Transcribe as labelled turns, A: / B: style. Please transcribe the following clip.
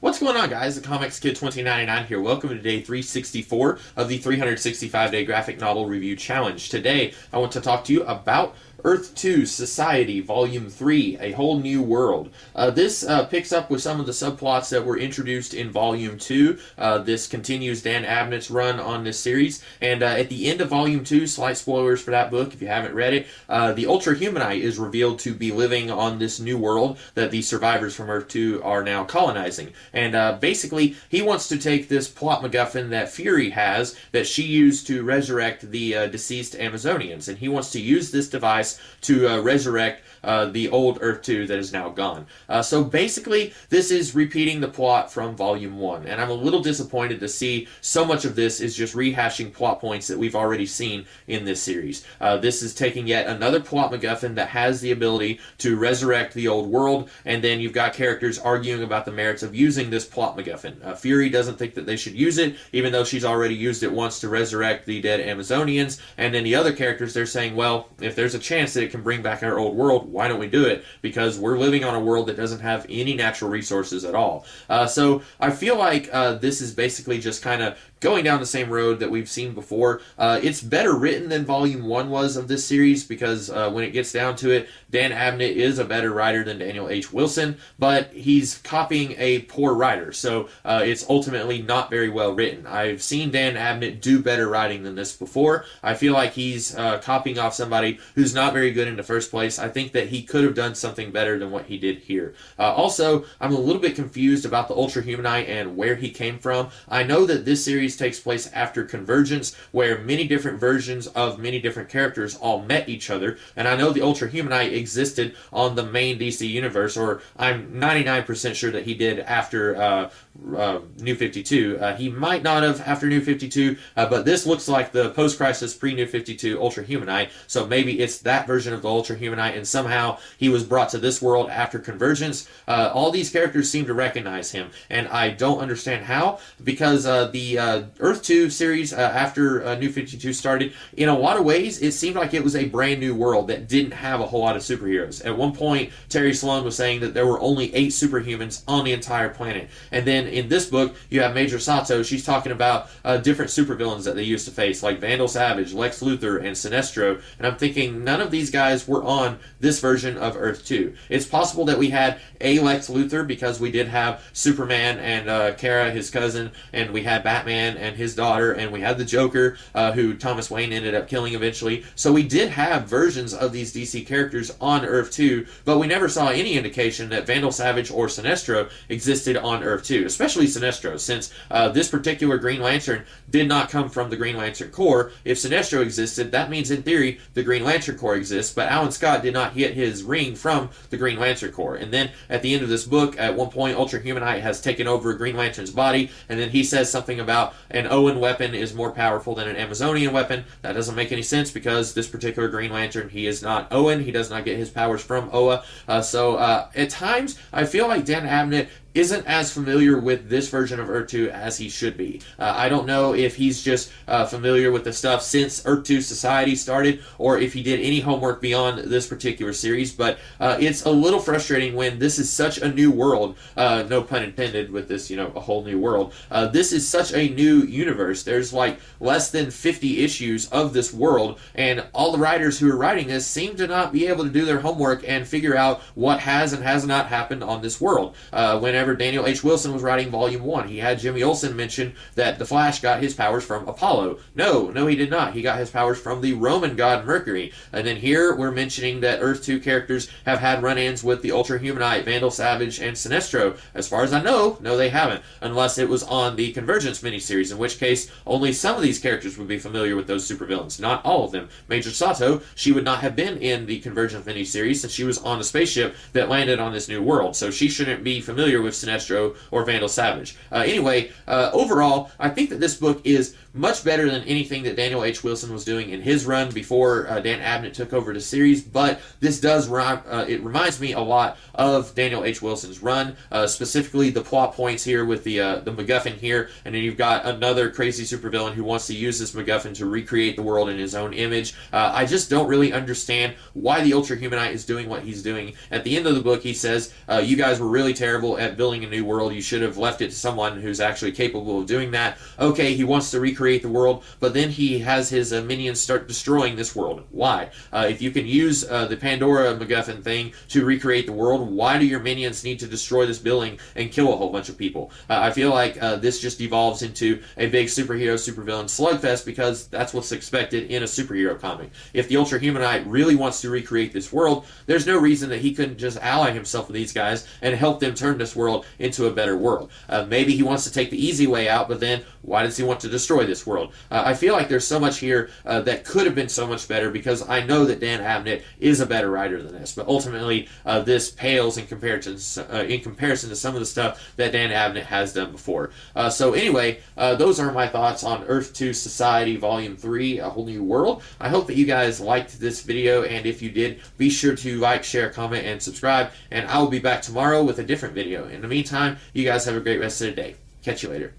A: What's going on, guys? The Comics Kid 2099 here. Welcome to day 364 of the 365-day graphic novel review challenge. Today, I want to talk to you about Earth 2 Society Volume 3, A Whole New World. This picks up with some of the subplots that were introduced in Volume 2. This continues Dan Abnett's run on this series. And at the end of Volume 2, slight spoilers for that book if you haven't read it, the Ultra Humanite is revealed to be living on this new world that the survivors from Earth 2 are now colonizing. And basically, he wants to take this plot MacGuffin that Fury has that she used to resurrect the deceased Amazonians. And he wants to use this device to resurrect the old Earth 2 that is now gone. So basically, this is repeating the plot from Volume 1, and I'm a little disappointed to see so much of this is just rehashing plot points that we've already seen in this series. This is taking yet another plot MacGuffin that has the ability to resurrect the old world, and then you've got characters arguing about the merits of using this plot MacGuffin. Fury doesn't think that they should use it, even though she's already used it once to resurrect the dead Amazonians, and then the other characters, they're saying, well, if there's a chance that it can bring back our old world, why don't we do it? Because we're living on a world that doesn't have any natural resources at all. So I feel like this is basically just kind of going down the same road that we've seen before. It's better written than Volume 1 was of this series because when it gets down to it, Dan Abnett is a better writer than Daniel H. Wilson, but he's copying a poor writer, so it's ultimately not very well written. I've seen Dan Abnett do better writing than this before. I feel like he's copying off somebody who's not very good in the first place. I think that he could have done something better than what he did here. Also, I'm a little bit confused about the Ultra Humanite and where he came from. I know that this series takes place after Convergence, where many different versions of many different characters all met each other, and I know the Ultra Humanite existed on the main DC universe, or I'm 99% sure that he did after New 52. He might not have after New 52, but this looks like the post-crisis pre-New 52 Ultra Humanite, so maybe it's that version of the Ultra Humanite, and somehow he was brought to this world after Convergence. All these characters seem to recognize him, and I don't understand how, because the Earth 2 series after New 52 started, in a lot of ways, it seemed like it was a brand new world that didn't have a whole lot of superheroes. At one point, Terry Sloan was saying that there were only 8 superhumans on the entire planet, and then in this book, you have Major Sato. She's talking about different supervillains that they used to face, like Vandal Savage, Lex Luthor, and Sinestro, and I'm thinking none of these guys were on this version of Earth 2. It's possible that we had a Lex Luthor because we did have Superman and Kara, his cousin, and we had Batman and his daughter, and we had the Joker, who Thomas Wayne ended up killing eventually. So we did have versions of these DC characters on Earth 2, but we never saw any indication that Vandal Savage or Sinestro existed on Earth 2, especially Sinestro, since this particular Green Lantern did not come from the Green Lantern Corps. If Sinestro existed, that means in theory the Green Lantern Corps exists, but Alan Scott did not get his ring from the Green Lantern Corps. And then at the end of this book, at one point, Ultra Humanite has taken over Green Lantern's body, and then he says something about an Owen weapon is more powerful than an Amazonian weapon. That doesn't make any sense because this particular Green Lantern, he is not Owen. He does not get his powers from Oa. So at times, I feel like Dan Abnett isn't as familiar with this version of Earth 2 as he should be. I don't know if he's just familiar with the stuff since Earth 2 Society started, or if he did any homework beyond this particular series, but it's a little frustrating when this is such a new world, no pun intended with this, a whole new world. This is such a new universe. There's like less than 50 issues of this world, and all the writers who are writing this seem to not be able to do their homework and figure out what has and has not happened on this world. Whenever Daniel H. Wilson was writing Volume 1, he had Jimmy Olsen mention that the Flash got his powers from Apollo. No, he did not. He got his powers from the Roman god Mercury. And then here we're mentioning that Earth 2 characters have had run-ins with the Ultra Humanite, Vandal Savage, and Sinestro. As far as I know, no, they haven't, unless it was on the Convergence miniseries, in which case only some of these characters would be familiar with those supervillains, not all of them. Major Sato, she would not have been in the Convergence miniseries since she was on a spaceship that landed on this new world, so she shouldn't be familiar with Sinestro or Vandal Savage. Anyway, overall, I think that this book is much better than anything that Daniel H. Wilson was doing in his run before Dan Abnett took over the series, but this does it reminds me a lot of Daniel H. Wilson's run, specifically the plot points here with the MacGuffin here, and then you've got another crazy supervillain who wants to use this MacGuffin to recreate the world in his own image. I just don't really understand why the Ultra Humanite is doing what he's doing. At the end of the book, he says, you guys were really terrible at building building a new world. You should have left it to someone who's actually capable of doing that. Okay, he wants to recreate the world, but then he has his minions start destroying this world. Why? If you can use the Pandora MacGuffin thing to recreate the world, why do your minions need to destroy this building and kill a whole bunch of people? I feel like this just evolves into a big superhero, supervillain slugfest because that's what's expected in a superhero comic. If the Ultra Humanite really wants to recreate this world, there's no reason that he couldn't just ally himself with these guys and help them turn this world into a better world. Maybe he wants to take the easy way out, but then why does he want to destroy this world? I feel like there's so much here that could have been so much better because I know that Dan Abnett is a better writer than this, but ultimately this pales in comparison to some of the stuff that Dan Abnett has done before. So anyway, those are my thoughts on Earth 2 Society Volume 3, A Whole New World. I hope that you guys liked this video, and if you did, be sure to like, share, comment, and subscribe, and I will be back tomorrow with a different video. In the meantime, you guys have a great rest of the day. Catch you later.